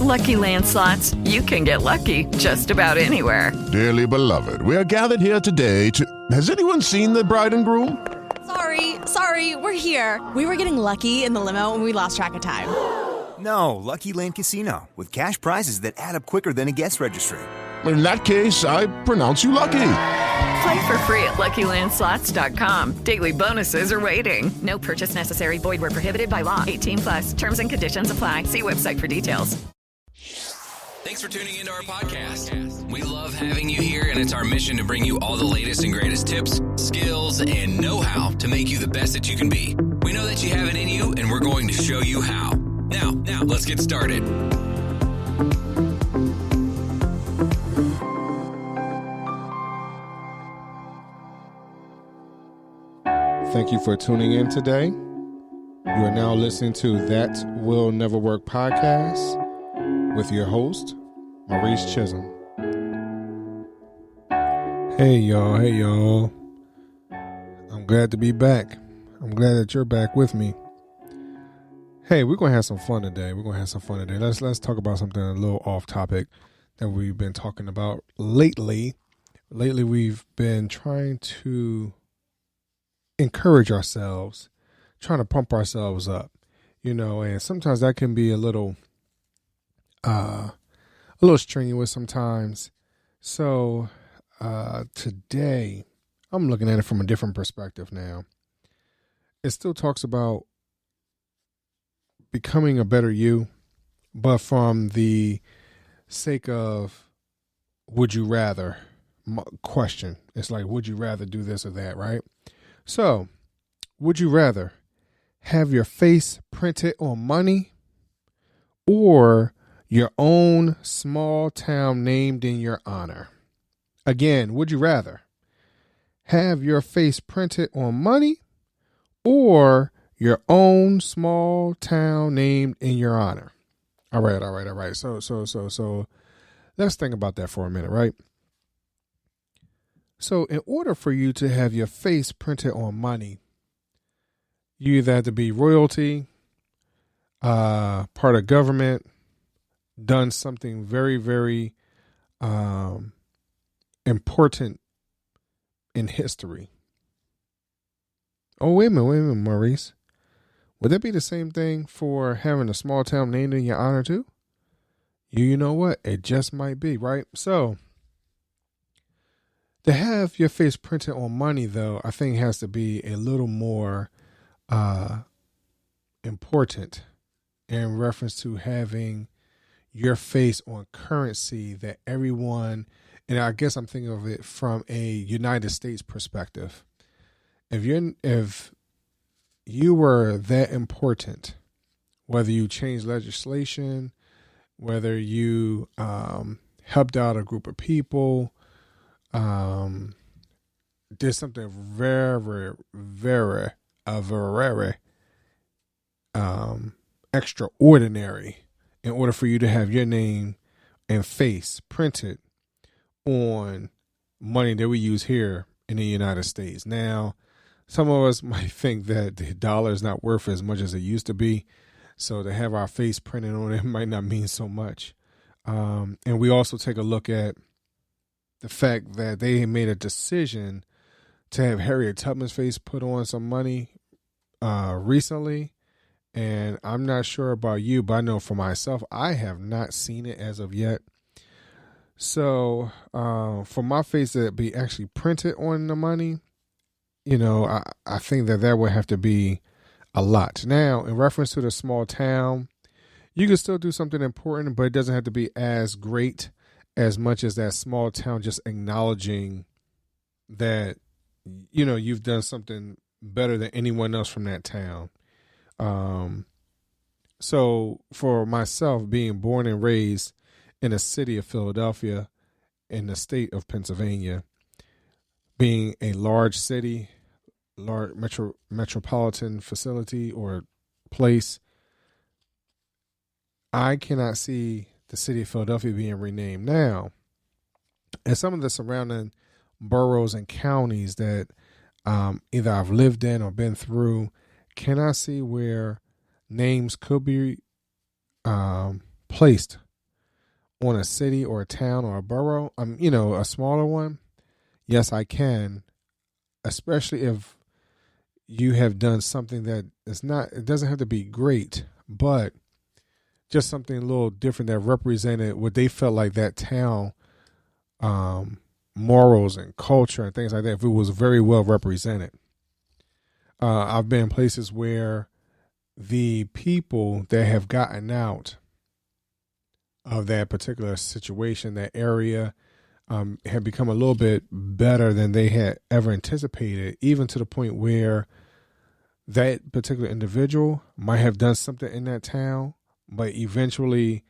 Lucky Land Slots, you can get lucky just about anywhere. Dearly beloved, we are gathered here today to... Has anyone seen the bride and groom? Sorry, we're here. We were getting lucky in the limo and we lost track of time. No, Lucky Land Casino, with cash prizes that add up quicker than a guest registry. In that case, I pronounce you lucky. Play for free at LuckyLandSlots.com. Daily bonuses are waiting. No purchase necessary. Void where prohibited by law. 18+. Terms and conditions apply. See website for details. Thanks for tuning into our podcast. We love having you here, and it's our mission to bring you all the latest and greatest tips, skills, and know-how to make you the best that you can be. We know that you have it in you, and we're going to show you how. Now, let's get started. Thank you for tuning in today. You are now listening to That Will Never Work podcast with your host, Maurice Chisholm. Hey y'all. I'm glad to be back. I'm glad that you're back with me. Hey, we're going to have some fun today. Let's talk about something a little off topic that we've been talking about lately. Lately, we've been trying to encourage ourselves, trying to pump ourselves up, and sometimes that can be a little strenuous sometimes. So today I'm looking at it from a different perspective now. It still talks about becoming a better you, but from the sake of would you rather question. It's like, would you rather do this or that, right? So, would you rather have your face printed on money or your own small town named in your honor? Again, would you rather have your face printed on money or your own small town named in your honor? All right. So let's think about that for a minute, right? So in order for you to have your face printed on money, you either have to be royalty, part of government, done something very, very important in history. Oh, wait a minute, Maurice. Would that be the same thing for having a small town named in your honor too? You know what? It just might be, right? So to have your face printed on money, though, I think has to be a little more important in reference to having your face on currency that everyone, and I guess I'm thinking of it from a United States perspective. If you were that important, whether you changed legislation, whether you helped out a group of people, did something very, very, very extraordinary in order for you to have your name and face printed on money that we use here in the United States. Now, some of us might think that the dollar is not worth as much as it used to be. So to have our face printed on it might not mean so much. And we also take a look at the fact that they made a decision to have Harriet Tubman's face put on some money recently. And I'm not sure about you, but I know for myself, I have not seen it as of yet. So for my face to be actually printed on the money, I think that would have to be a lot. Now, in reference to the small town, you can still do something important, but it doesn't have to be as great as much as that small town just acknowledging that, you've done something better than anyone else from that town. So for myself, being born and raised in the city of Philadelphia, in the state of Pennsylvania, being a large city, large metropolitan facility or place, I cannot see the city of Philadelphia being renamed now. And some of the surrounding boroughs and counties that either I've lived in or been through, can I see where names could be placed on a city or a town or a borough, a smaller one, yes, I can, especially if you have done something that it doesn't have to be great, but just something a little different that represented what they felt like that town, morals and culture and things like that, if it was very well represented. I've been in places where the people that have gotten out of that particular situation, that area, have become a little bit better than they had ever anticipated, even to the point where that particular individual might have done something in that town, but eventually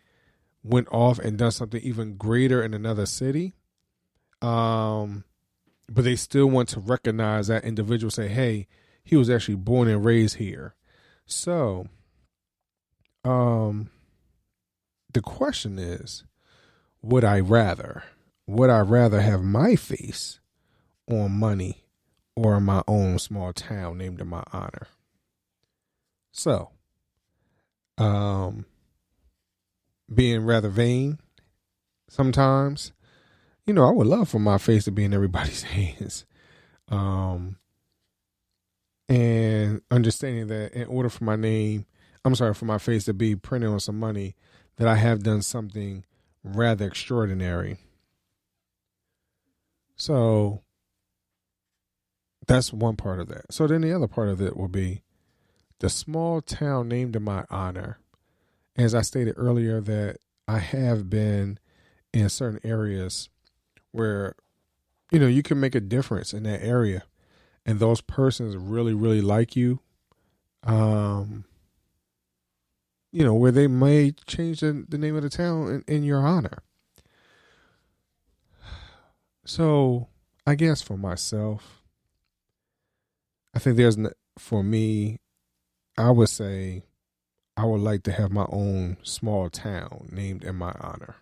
went off and done something even greater in another city. But they still want to recognize that individual, say, hey, he was actually born and raised here. So, the question is, would I rather have my face on money or in my own small town named in my honor? So, being rather vain sometimes, I would love for my face to be in everybody's hands. And understanding that in order for for my face to be printed on some money, that I have done something rather extraordinary. So that's one part of that. So then the other part of it will be the small town named in my honor. As I stated earlier, that I have been in certain areas where, you can make a difference in that area. And those persons really, really like you, where they may change the name of the town in your honor. So I guess for myself, I think for me, I would say I would like to have my own small town named in my honor.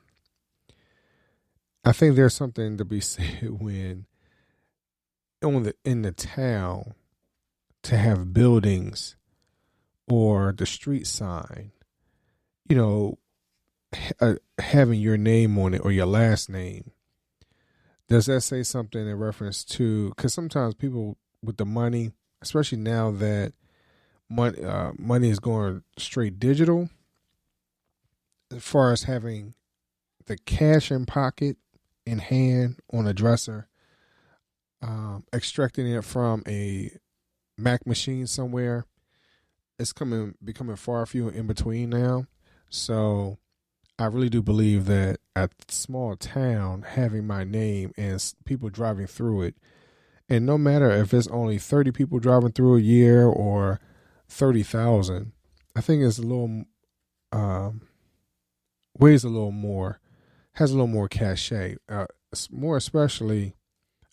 I think there's something to be said when in the town to have buildings or the street sign, having your name on it or your last name. Does that say something in reference to, because sometimes people with the money, especially now that money is going straight digital, as far as having the cash in pocket, in hand, on a dresser, extracting it from a Mac machine somewhere, it's becoming far few in between now. So I really do believe that at a small town, having my name and people driving through it, and no matter if it's only 30 people driving through a year or 30,000, I think it's a little, weighs a little more, has a little more cachet, more especially,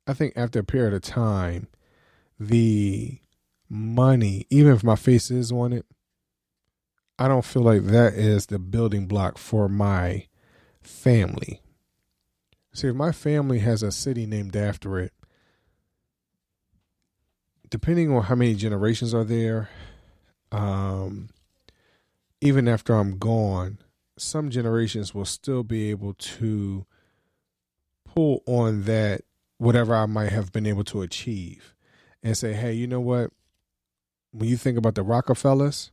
I think after a period of time, the money, even if my face is on it, I don't feel like that is the building block for my family. See, if my family has a city named after it, depending on how many generations are there, even after I'm gone, some generations will still be able to pull on that, whatever I might have been able to achieve, and say, hey, you know what? When you think about the Rockefellers,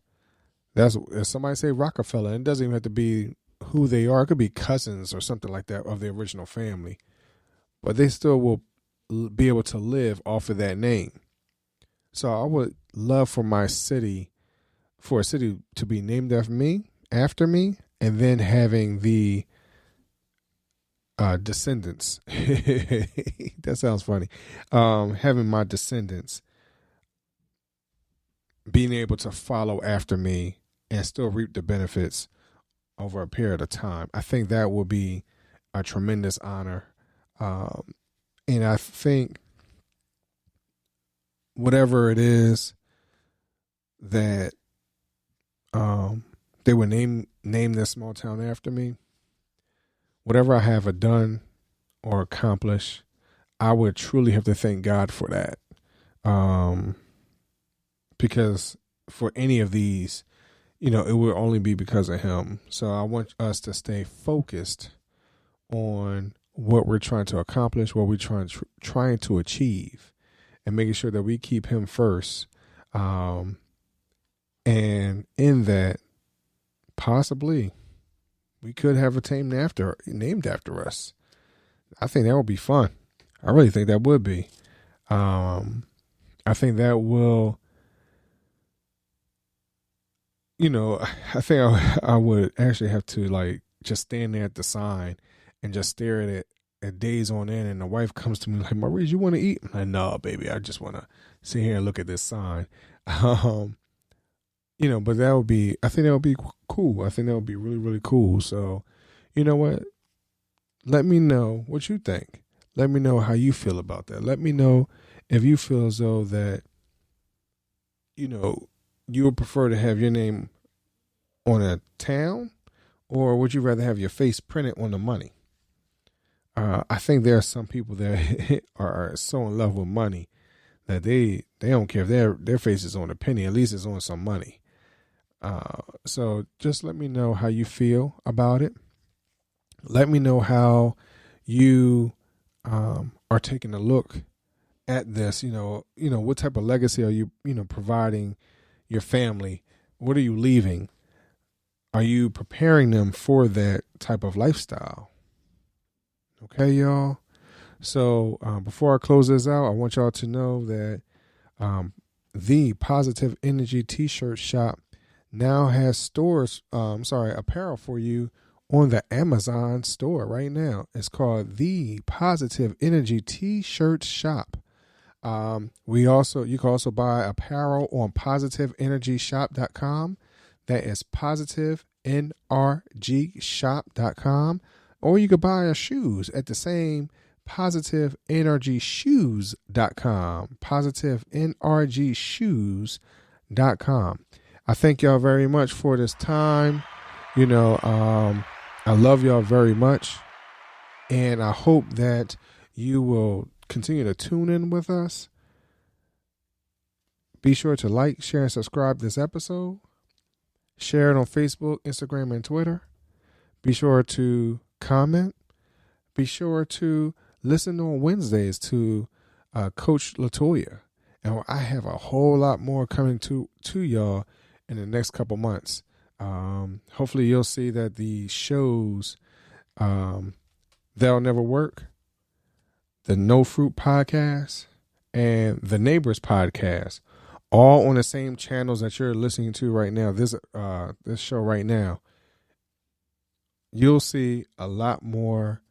if somebody say Rockefeller, it doesn't even have to be who they are. It could be cousins or something like that of the original family, but they still will be able to live off of that name. So I would love for a city to be named after me, and then having the descendants. That sounds funny. Having my descendants being able to follow after me and still reap the benefits over a period of time. I think that will be a tremendous honor. And I think whatever it is that they would name this small town after me, whatever I have done or accomplished, I would truly have to thank God for that. Because for any of these, it will only be because of him. So I want us to stay focused on what we're trying to accomplish, what we're trying to achieve, and making sure that we keep him first. And in that, possibly, we could have a team named after us. I think that would be fun. I really think that would be. I think that will, I think I would actually have to like just stand there at the sign and just stare at it at days on end. And the wife comes to me like, Maurice, you want to eat? I'm like, no, baby, I just want to sit here and look at this sign. But I think that would be cool. I think that would be really, really cool. So, you know what? Let me know what you think. Let me know how you feel about that. Let me know if you feel as though that, you would prefer to have your name on a town, or would you rather have your face printed on the money? I think there are some people that are so in love with money that they don't care if their face is on a penny. At least it's on some money. So just let me know how you feel about it. Let me know how you are taking a look at this. What type of legacy are you providing your family? What are you leaving? Are you preparing them for that type of lifestyle? Okay, y'all. So before I close this out, I want y'all to know that the Positive Energy T-shirt shop now has apparel for you on the Amazon store right now. It's called the Positive Energy T-shirt shop. You can also buy apparel on positiveenergyshop.com. That is positiveenergyshop.com. Or you could buy shoes at the same positiveenergyshoes.com. positiveenergyshoes.com. I thank y'all very much for this time. I love y'all very much. And I hope that you will continue to tune in with us. Be sure to like, share, and subscribe this episode. Share it on Facebook, Instagram, and Twitter. Be sure to comment. Be sure to listen on Wednesdays to Coach Latoya. And I have a whole lot more coming to y'all in the next couple months. Hopefully you'll see that the shows They'll Never Work, the No Fruit Podcast, and the Neighbors Podcast, all on the same channels that you're listening to right now, this show right now. You'll see a lot more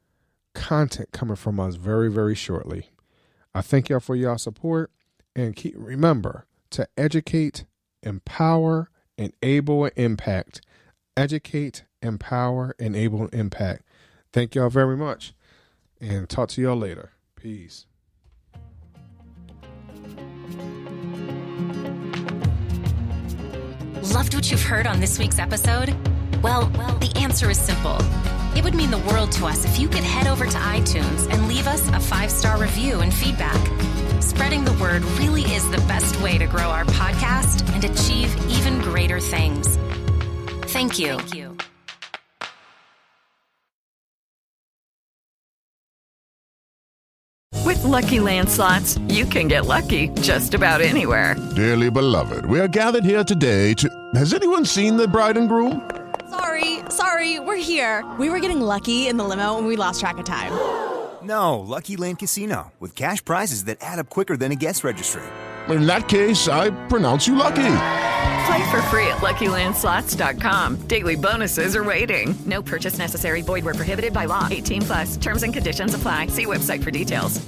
content coming from us very, very shortly. I thank y'all for y'all support, and remember to educate, empower, enable, and impact. Educate, empower, enable, and impact. Thank y'all very much, and talk to y'all later. Peace. Loved what you've heard on this week's episode? Well, the answer is simple. It would mean the world to us if you could head over to iTunes and leave us a 5-star review and feedback. Spreading the word really is the best way to grow our podcast and achieve even greater things. Thank you. With Lucky Land Slots, you can get lucky just about anywhere. Dearly beloved, we are gathered here today to... Has anyone seen the bride and groom? Sorry, we're here. We were getting lucky in the limo and we lost track of time. No, Lucky Land Casino, with cash prizes that add up quicker than a guest registry. In that case, I pronounce you lucky. Play for free at LuckyLandSlots.com. Daily bonuses are waiting. No purchase necessary. Void where prohibited by law. 18+. Terms and conditions apply. See website for details.